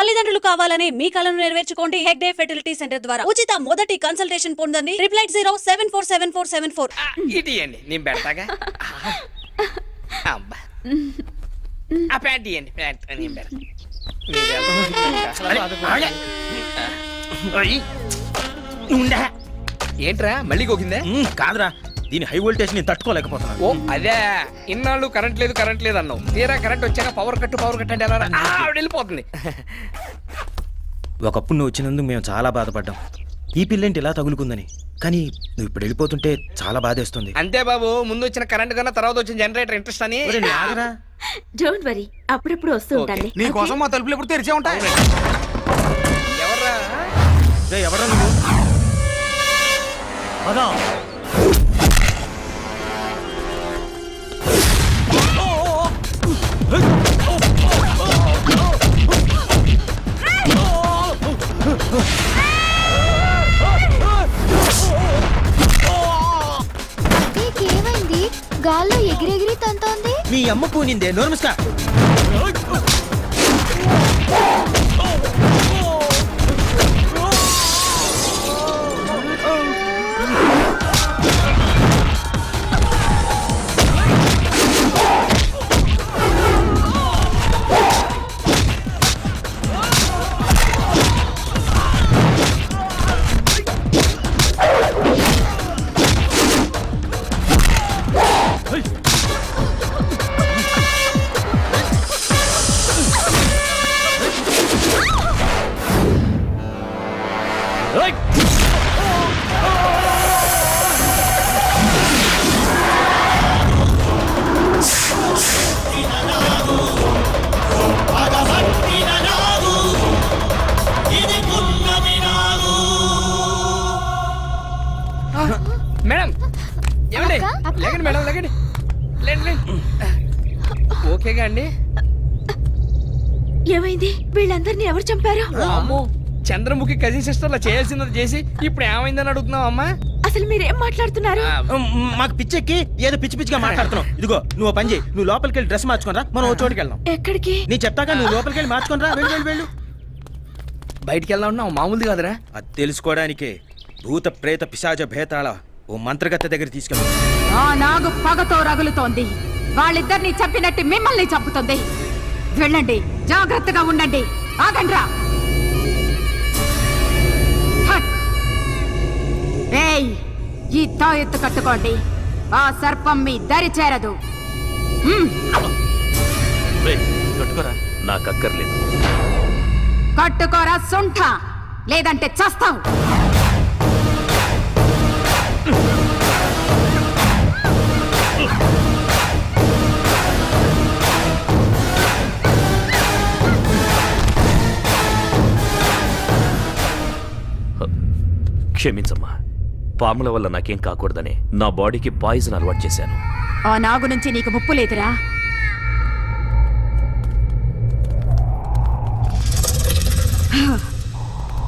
తల్లిదండ్రులు కావాలని మీ కలను నెరవేర్చుకోండి హెగ్డే ఫెర్టిలిటీ సెంటర్ ద్వారా ఉచిత మొదటి కన్సల్టేషన్ పొందండి 8807474474. ఇటీయండి నేను పెడతాగా. అబ్బా ఆ ప్యాంట్ ఇవ్వండి, ప్యాంట్ నేను పెడతా. ఏంట్రా మళ్ళీ గోకిందే? కాదురా, దీని హై వోల్టేజ్ ని తట్టుకోలేకపోతున్నా. ఓ అదే, ఇన్నాళ్ళు కరెంట్ లేదు అన్నావు. తీరా కరెంట్ వచ్చాక పవర్ కట్ అంటే ఎలా ఆవిడ వెళ్ళిపోతుంది. ఒకప్పుడు నువ్వు వచ్చినందుకు మేము చాలా బాధపడ్డాం, ఈ పిల్లేంటి ఇలా తగులుకుందని. కానీ నువ్వు ఇప్పుడు వెళ్ళిపోతుంటే చాలా బాధేస్తుంది. అంతే బాబు, ముందు వచ్చిన కరెంట్ కన్నా తర్వాత వచ్చిన జనరేటర్ ఇంట్రెస్ట్ అని. డోంట్ వరీ, అప్పుడప్పుడు వస్తూ ఉంటాను. నీ కోసం మా తలుపులు ఎప్పుడు తెరిచే ఉంటాయి. ఎవర్రా? ఎవరా నువ్వు? నీకేమైంది? గాల్లో ఎగిరెగిరి తంతోంది. మీ అమ్మ పూనిందే, నోర్మస్కా. మేడం ఏమండి, లేకండి మేడం, లేకండి, లేండి. ఓకేగా అండి? ఏమైంది? వీళ్ళందరినీ ఎవరు చంపారు? అమ్మో, చంద్రముఖి కజిన్ సిస్టర్లా చేయాల్సినది చేసి ఇప్పుడు ఏమైందని అడుగుతున్నావు అమ్మా? అసలు మీరేం మాట్లాడుతున్నారు? మాకు పిచ్చెక్కి ఏదో పిచ్చి పిచ్చిగా మాట్లాడుతున్నావు. ఇదిగో నువ్వు పని చేయి, నువ్వు లోపలికి వెళ్ళి డ్రెస్ మార్చుకోనరా, మనం ఓ చోటుకి వెళ్దాం. ఎక్కడికి? నీ చెప్తాక నువ్వు లోపలికి వెళ్ళి మార్చుకోనరా. వెళ్ళు. బయటికి వెళ్దాం ఉన్నావు, మామూలుది కాదురా. అది తెలుసుకోవడానికే భూత ప్రేత పిశాచ భేతాళ ఓ మంత్రగత్తె దగ్గర తీసుకెళ్ళి. ఆ నాగు పగతో రగులుతోంది, వాళ్ళిద్దరిని చంపినట్టు మిమ్మల్ని చంపుతుంది. వెళ్ళండి, జాగ్రత్తగా ఉండండి. ఆగండ్రా. ఏయ్, ఈ తాయెత్తు కట్టుకోండి, ఆ సర్పం మీ దరి చేరదు. కట్టుకోరా, నాకు అక్కర్లేదు. కట్టుకోరా సొంఠ, లేదంటే చస్తావు. క్షమించమ్మా, పాముల వల్ల నాకేం కాకూడదని నా బాడీకి పాయిజన్ అలవాటు చేశాను. ఆ నాగు నుంచి నీకు ముప్పు లేదురా.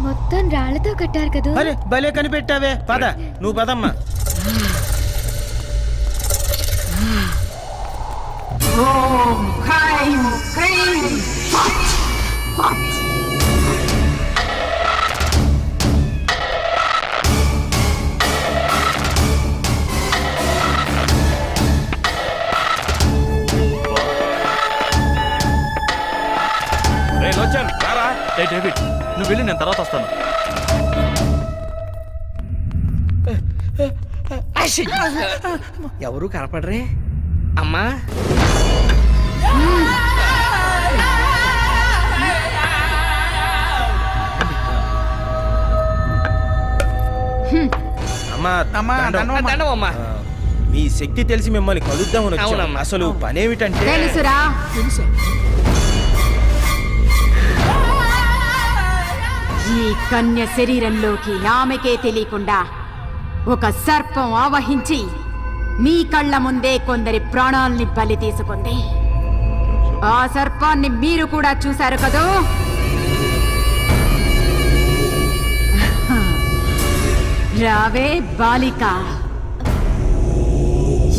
మొత్తం రాళ్లతో కట్టారు కదా. అరే భలే కనిపెట్టావే, పద నువ్వు పదమ్మా. ఓం హ్రైం క్రీం ఫట్ ఫట్. రారా. డేవిడ్, నువ్వు వెళ్ళి నేను తర్వాత వస్తాను. ఎవరు కనపడరే అమ్మా? అమ్మా, మీ శక్తి తెలిసి మిమ్మల్ని కలుద్దామని వచ్చాం. అసలు పనేమిటంటే తెలుసురా. ఈ కన్య శరీరంలోకి ఆమెకే తెలియకుండా ఒక సర్పం ఆవహించి మీ కళ్ళ ముందే కొందరి ప్రాణాల్ని బలి తీసుకుంది. ఆ సర్పాన్ని మీరు కూడా చూశారు కదూ? రావే బాలిక,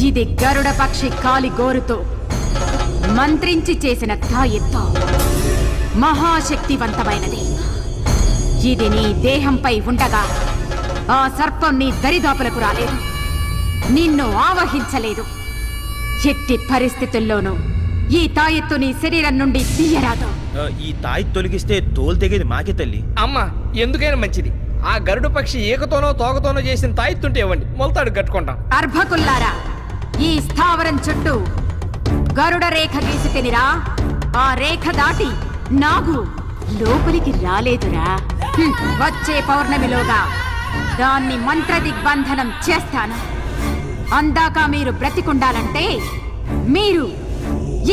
ఇది గరుడ పక్షి కాలి గోరుతో మంత్రించి చేసిన తాయెత్తు. మహాశక్తివంతమైనది. ఇది నీ దేహంపై ఉండగా ఆ సర్పం నీ దరిదాపులకు రాలేదు, నిన్ను ఆవహించలేదు. ఎట్టి పరిస్థితుల్లోనూ ఈ తాయెత్తు నీ శరీరం నుండి తీయరాదు. ఈ తాయి తొలగిస్తే తోలు తెగేది మాకే తల్లి. అమ్మా ఎందుకైనా మంచిది ఆ గరుడు పక్షి ఏకతోనో తోకతోనో చేసిన తాయిత్తుంటే ఇవ్వండి, మొలతాడు కట్టుకుంటాం. అర్భకుల్లారా, ఈ స్థావరం చుట్టూ గరుడ రేఖ గీసి తినిరా. ఆ రేఖ దాటి నాగు లోపలికి రాలేదురా. వచ్చే పౌర్ణమిలోగా దాన్ని మంత్ర దిగ్బంధనం చేస్తాను. అందాక మీరు బ్రతికుండాలంటే మీరు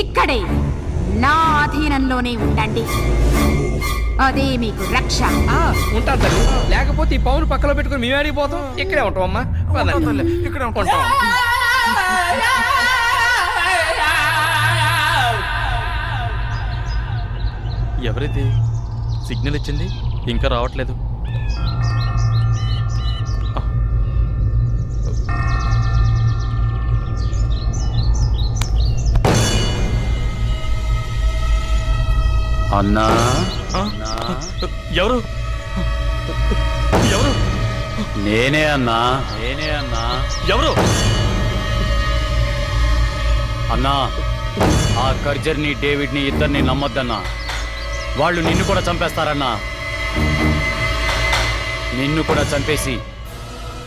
ఇక్కడే నా అధీనంలోనే ఉండండి. అదే మీకు రక్ష. ఉంటాను తల్లి, లేకపోతే ఈ పౌను పక్కలో పెట్టుకుని మేము ఆడిపోతాం. ఇక్కడే ఉంటాం అమ్మా, ఇక్కడ ఉంటాం. ఎవరిది సిగ్నల్ ఇచ్చింది ఇంకా రావట్లేదు? అన్నా ఎవరు ఎవరు నేనే అన్నా ఎవరు అన్నా, ఆ కర్జర్ని డేవిడ్ని ఇద్దరిని నమ్మొద్దన్నా. వాళ్ళు నిన్ను కూడా చంపేస్తారన్నా. నిన్ను కూడా చంపేసి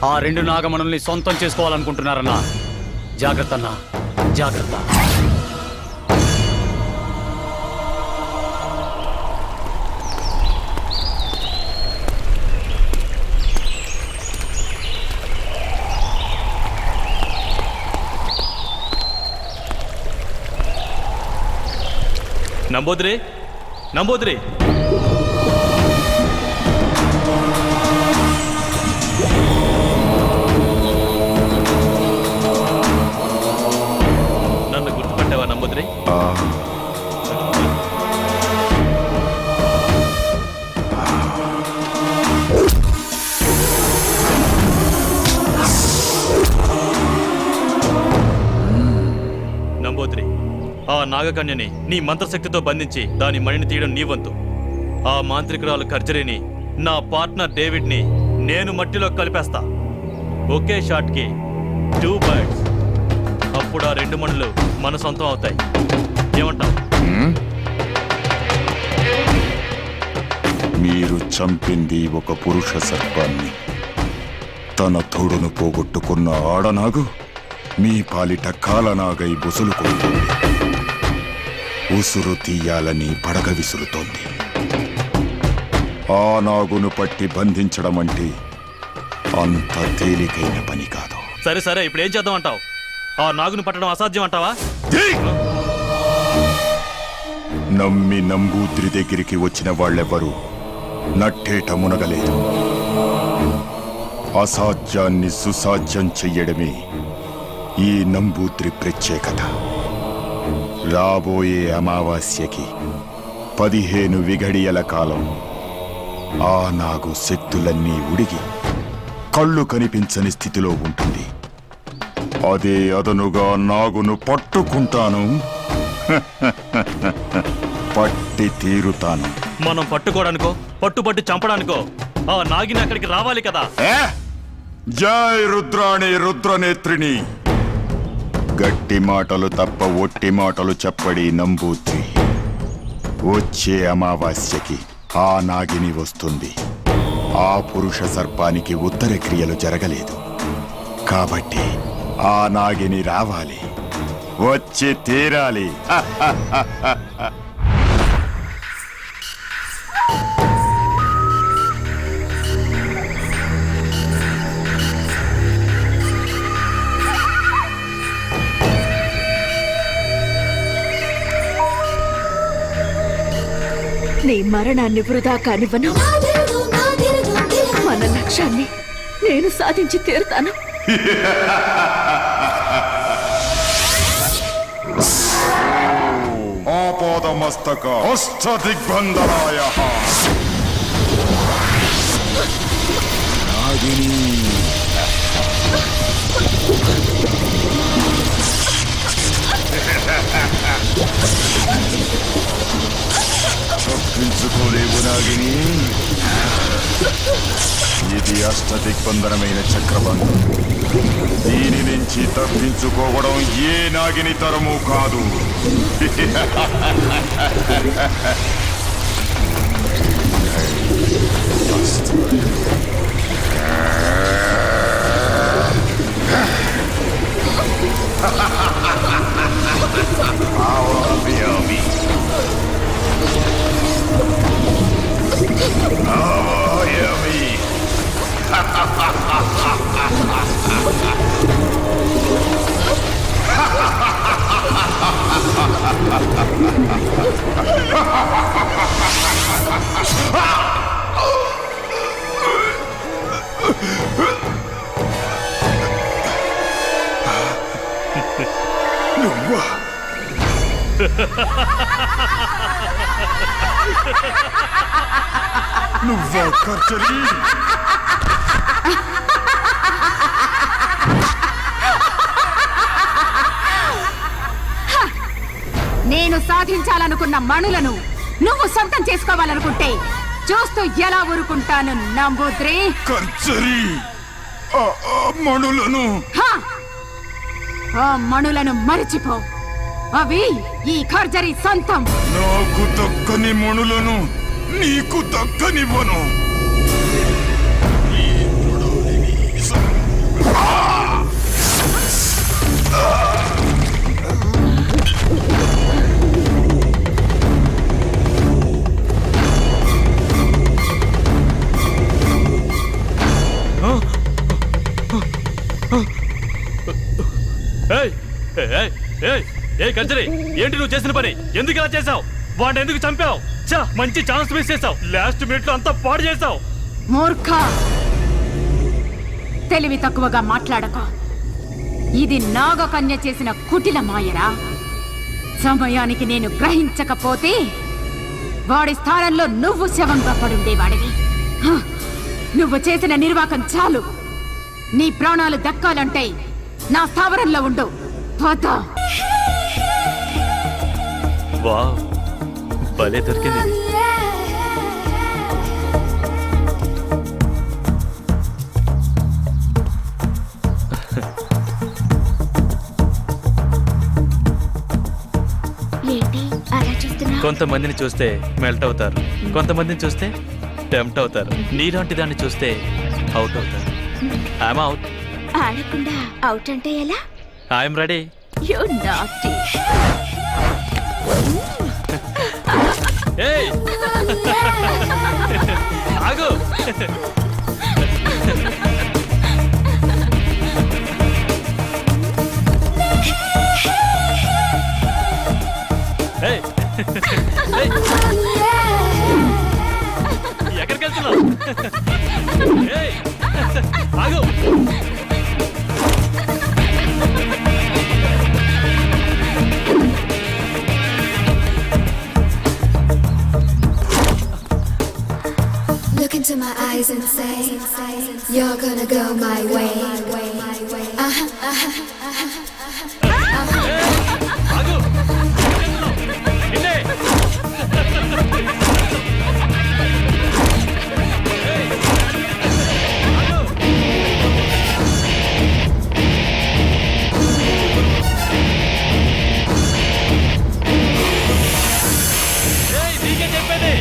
ఆ 2 నాగమణుల్ని సొంతం చేసుకోవాలనుకుంటున్నారన్నా. జాగ్రత్త అన్నా, జాగ్రత్త. నంబోద్రే నంబోద్రే, నన్ను గుర్తుపట్టావా నంబోద్రే? నంబోద్రే, ఆ నాగకన్యని నీ మంత్రశక్తితో బంధించి దాని మణిని తీయడం నీ వంతు. ఆ మాంత్రికురాలు కర్జరిని, నా పార్ట్నర్ డేవిడ్ని నేను మట్టిలో కలిపేస్తా. ఒకే షాట్కి 2 బర్డ్స్. అప్పుడు ఆ 2 మణులు మన సొంతం అవుతాయి. ఏమంటావు? మీరు చంపింది ఒక పురుష సర్పాన్ని. తన తోడును పోగొట్టుకున్న ఆడనాగు మీ పాలిట కాలనాగై బుసులుకుంటుంది. ఉసురు తీయాలని పడగ విసురుతోంది. ఆ నాగును పట్టి బంధించడం అంటే అంత తేలికైన పని కాదు. సరే సరే, ఇప్పుడు ఏం చేద్దాం అంటావు? ఆ నాగును పట్టడం అసాధ్యం అంటావా? నమ్మి నంబూద్రి దగ్గరికి వచ్చిన వాళ్ళెవ్వరూ నట్టేట మునగలేదు. అసాధ్యాన్ని సుసాధ్యం చెయ్యడమే ఈ నంబూద్రి ప్రత్యేకత. రాబోయే అమావాస్యకి 15 విఘడియల కాలం ఆ నాగు శక్తులన్నీ ఉడిగి కళ్ళు కనిపించని స్థితిలో ఉంటుంది. అదే అదనుగా నాగును పట్టుకుంటాను, పట్టి తీరుతాను. మనం పట్టుకోవడానికో పట్టుబట్టి చంపడానికో ఆ నాగిని అక్కడికి రావాలి కదా. జై రుద్రాణి రుద్రనేత్రిని. గట్టి మాటలు తప్ప ఒట్టి మాటలు చెప్పడి నంబూద్రి. వచ్చే అమావాస్యకి ఆ నాగిని వస్తుంది. ఆ పురుష సర్పానికి ఉత్తర క్రియలు జరగలేదు కాబట్టి ఆ నాగిని రావాలి, వచ్చి తీరాలి. నీ మరణాన్ని వృధా కానివ్వను. మన లక్ష్యాన్ని నేను సాధించి తీరుతాను. ఆపాదమస్తక హస్తదిగ్బంధనాయ నాగిని. తట్టుకోలేవు నాగిని. ఇది అష్టదిగ్బంధనమైన చక్రబంధం. దీని నుంచి తప్పించుకోవడం ఏ నాగిని తరము కాదు. నువ్వా కర్చలి? నేను సాధించాలనుకున్న మణులను నువ్వు సొంతం చేసుకోవాలనుకుంటే చూస్తూ ఎలా ఊరుకుంటాను నంబూద్రి? కర్చలి మణులను హా! ఆ మణులను మరిచిపో. అవి ఈ ఖర్జరి సొంతం. నాకు దక్కని మణులను నీకు దక్కనివ్వను. కర్జరి, ఏంటి నువ్వు చేసిన పని? ఎందుకు ఇలా చేసావు? వాడిని ఎందుకు చంపావు? మంచి ఛాన్స్ మిస్ చేసావు. లాస్ట్ మినిట్ లో అంతా పాడు చేసావు. మూర్ఖ, తెలివి తక్కువగా మాట్లాడక. ఇది నాగకన్య చేసిన కుటిల మాయరా. సమయానికి నేను గ్రహించకపోతే వాడి స్థానంలో నువ్వు శవంగా పడుండేవాడివి. హ! నువ్వు చేసిన నిర్వాకం చాలు. నీ ప్రాణాలు దక్కాలంటే నా స్థావరంలో ఉండు. పద. వావ్, భలే దొరికింది. ఏంటి అలా చూస్తున్నా? కొంతమందిని చూస్తే మెల్ట్ అవుతారు, కొంతమందిని చూస్తే టెంప్ట్ అవుతారు. నీలాంటి దాన్ని చూస్తే అవుట్ అవుతారు. I'm out. ఆడకుండా అవుట్ అంటే ఎలా? I'm ready. You naughty. ఏయ్ ఆగు. ఏయ్ ఎక్కడికి వెళ్తున్నావు? ఏయ్ ఆగు. Look into my eyes and say, you're gonna go my way. ఆగు. నిన్నే. ఏయ్ ఆగు. ఏయ్ నీకే చెప్పేది.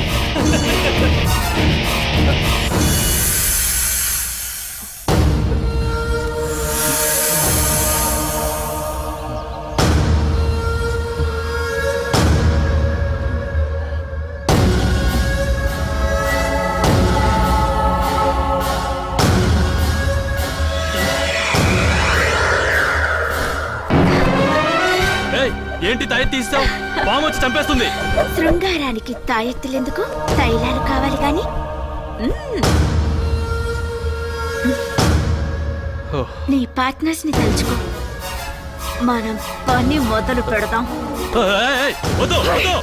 ఏంటి తాయి తీస్తావు? పాము వచ్చి చంపేస్తుంది. శృంగారానికి తాయెత్తులెందుకు? తైలాలు కావాలి గాని. నీ పార్ట్నర్స్ ని తలుచుకో. మనం పని మొదలు పెడదాం. వద్దు వద్దు.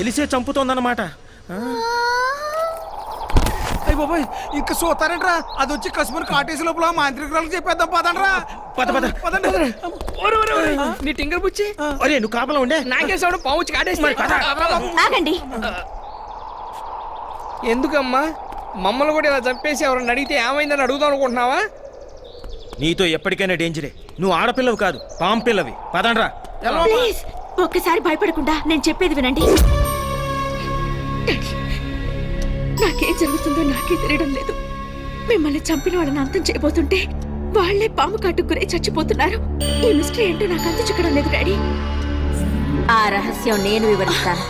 తెలిసే చంపుతోందన్నమాట. అయ్యి బాబాయ్ ఇంకా చూస్తారంట్రా, అది వచ్చి కసుమని కాటేసి లోపల మాంత్రికురాలకు చెప్పేద్దాం పదండ్రా. పద పద. పదండి. ఓరే, ఓరే, ఓరే. నీ టింగర్ బుచ్చి ఒరే నువ్వు కాపలా ఉండే. నాకేసాడు పావుచ్చి కాటేసి. ఆగండి. ఎందుకమ్మా మమ్మల్ని కూడా ఇలా చంపేసి ఎవరన్నా అడిగితే ఏమైందని అడుగుదాం అనుకుంటున్నావా? నీతో ఎప్పటికైనా డేంజరే. నువ్వు ఆడపిల్లవి కాదు, పాంపిల్లవి. పదండ్రా. ప్లీజ్ ఒక్కసారి భయపడకుండా నేను చెప్పేది వినండి. నాకేం జరుగుతుందో నాకే తెలియడం లేదు. మిమ్మల్ని చంపిన వాళ్ళని అంతం చేయబోతుంటే వాళ్లే పాము కాటుకురే చచ్చిపోతున్నారు. ఈ మిస్టరీ ఏంటో నాకు అంత చిక్కడం లేదు డాడీ. ఆ రహస్యం నేను వివరిస్తాను.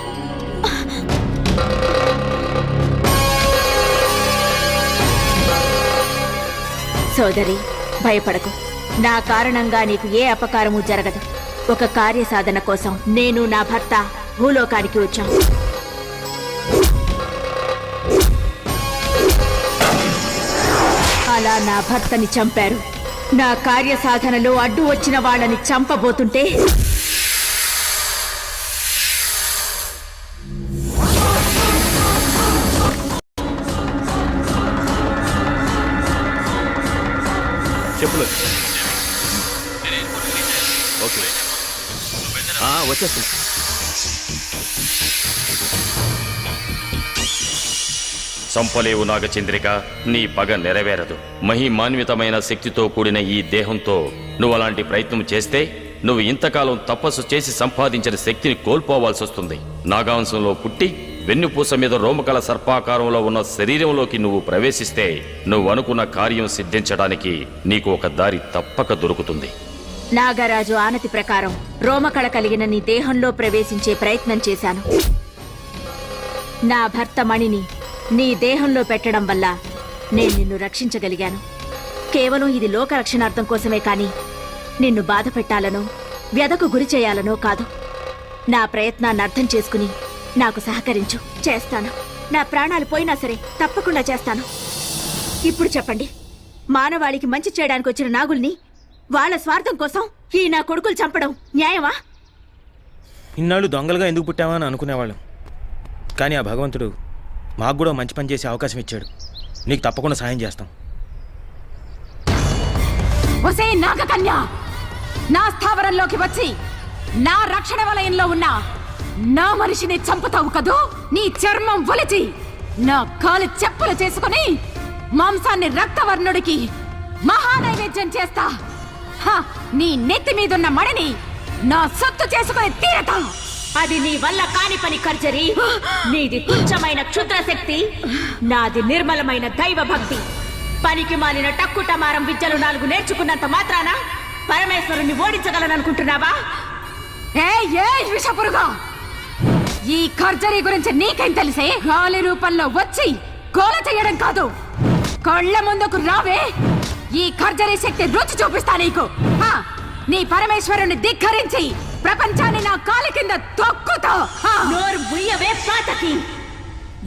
సోదరి, భయపడకు. నా కారణంగా నీకు ఏ అపకారము జరగదు. ఒక కార్యసాధన కోసం నేను నా భర్త భూలోకానికి వచ్చాం. అలా నా భర్తని చంపారు. నా కార్యసాధనలో అడ్డు వచ్చిన వాళ్ళని చంపబోతుంటే చెప్పులు. ఓకే వచ్చేస్తున్నా. సంపలేవు నాగచంద్రిక, నీ పగ నెరవేరదు. మహిమాన్వితమైన శక్తితో కూడిన ఈ దేహంతో నువ్వు అలాంటి ప్రయత్నం చేస్తే నువ్వు ఇంతకాలం తపస్సు చేసి సంపాదించిన శక్తిని కోల్పోవాల్సి వస్తుంది. నాగాంశంలో పుట్టి వెన్నుపూస మీద రోమకల సర్పాకారంలో ఉన్న శరీరంలోకి నువ్వు ప్రవేశిస్తే నువ్వు అనుకున్న కార్యం సిద్ధించడానికి నీకు ఒక దారి తప్పక దొరుకుతుంది. నాగరాజు ఆనతి ప్రకారం రోమకళ కలిగిన నీ దేహంలో ప్రవేశించే ప్రయత్నం చేశాను. నా భర్త మణిని నీ దేహంలో పెట్టడం వల్ల నేను నిన్ను రక్షించగలిగాను. కేవలం ఇది లోక రక్షణార్థం కోసమే కాని నిన్ను బాధ పెట్టాలనో వ్యధకు గురి చేయాలనో కాదు. నా ప్రయత్నాన్ని అర్థం చేసుకుని నాకు సహకరించు. చేస్తాను. నా ప్రాణాలు పోయినా సరే తప్పకుండా చేస్తాను. ఇప్పుడు చెప్పండి, మానవాళికి మంచి చేయడానికి వచ్చిన నాగుల్ని వాళ్ళ స్వార్థం కోసం ఈ నా కొడుకులు చంపడం న్యాయమా? ఇన్నాళ్ళు దొంగలుగా ఎందుకు పుట్టావా అని అనుకునేవాళ్ళం. కానీ ఆ భగవంతుడు మాకు కూడా మంచి పని చేసే అవకాశం ఇచ్చాడు. నీకు తప్పకుండా సాయం చేస్తాం. ఒసే నాగకన్య, నా స్థావరంలోకి వచ్చి నా రక్షణ వలయంలో ఉన్న నా మనిషిని చంపుతావు కదూ? నీ చర్మం ఒలిచి నా కాలు చెప్పులు చేసుకుని మాంసాన్ని రక్తవర్ణుడికి మహానైవేద్యం చేస్తా. నీ నెత్తి మీదున్న మడిని నా సొత్తు చేసుకుని తీరతా. అది నీ వల్ల కాని పని కర్జరి. నీది తుచ్చమైన క్షుద్ర శక్తి, నాది నిర్మలమైన దైవ భక్తి. పనికి మాలిన టక్కుటమారం విద్యలు 4 నేర్చుకున్నంత మాత్రాన పరమేశ్వరుని ఓడించగలననుకుంటున్నావా? ఏ విషపురుగా, ఈ ఖర్జరీ గురించి నీకేం తెలిసే? గాలి రూపంలో వచ్చి గోల చేయడం కాదు, కళ్ళ ముందుకు రావే. ఈ ఖర్జరీ శక్తి రుచి చూపిస్తా నీకు. నీ పరమేశ్వరుని ధిక్కరించి ప్రపంచాన్ని నా కాలి కింద తొక్కుతా. నోరు ముయ్యవే పాతకి.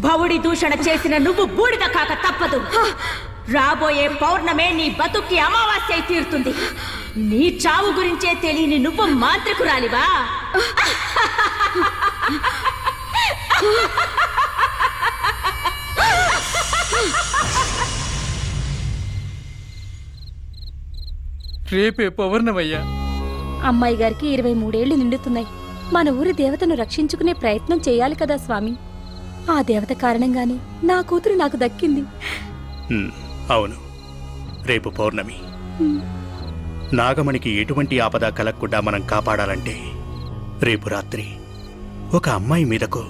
భవుడి దూషణ చేసిన నువ్వు బూడిద కాక తప్పదు. రాబోయే పౌర్ణమే నీ బతుక్కి అమావాస్య తీరుతుంది. నీ చావు గురించే తెలియని నువ్వు మాంత్రికురాలివా? రేపే పౌర్ణమయ్యా. అమ్మాయి గారికి 23 ఏళ్లు నిండుతున్నాయి. మన ఊరి దేవతను రక్షించుకునే ప్రయత్నం చేయాలి కదా స్వామి. ఆ దేవత కారణంగానే నా కూతురు నాకు దక్కింది. అవును, రేపు పౌర్ణమి. నాగమణికి ఎటువంటి ఆపద కలగకుండా మనం కాపాడాలంటే రేపు రాత్రి ఒక అమ్మాయి మీదకు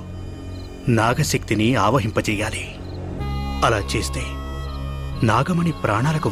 నాగశక్తిని ఆవహింపజేయాలి. అలా చేస్తే నాగమణి ప్రాణాలకు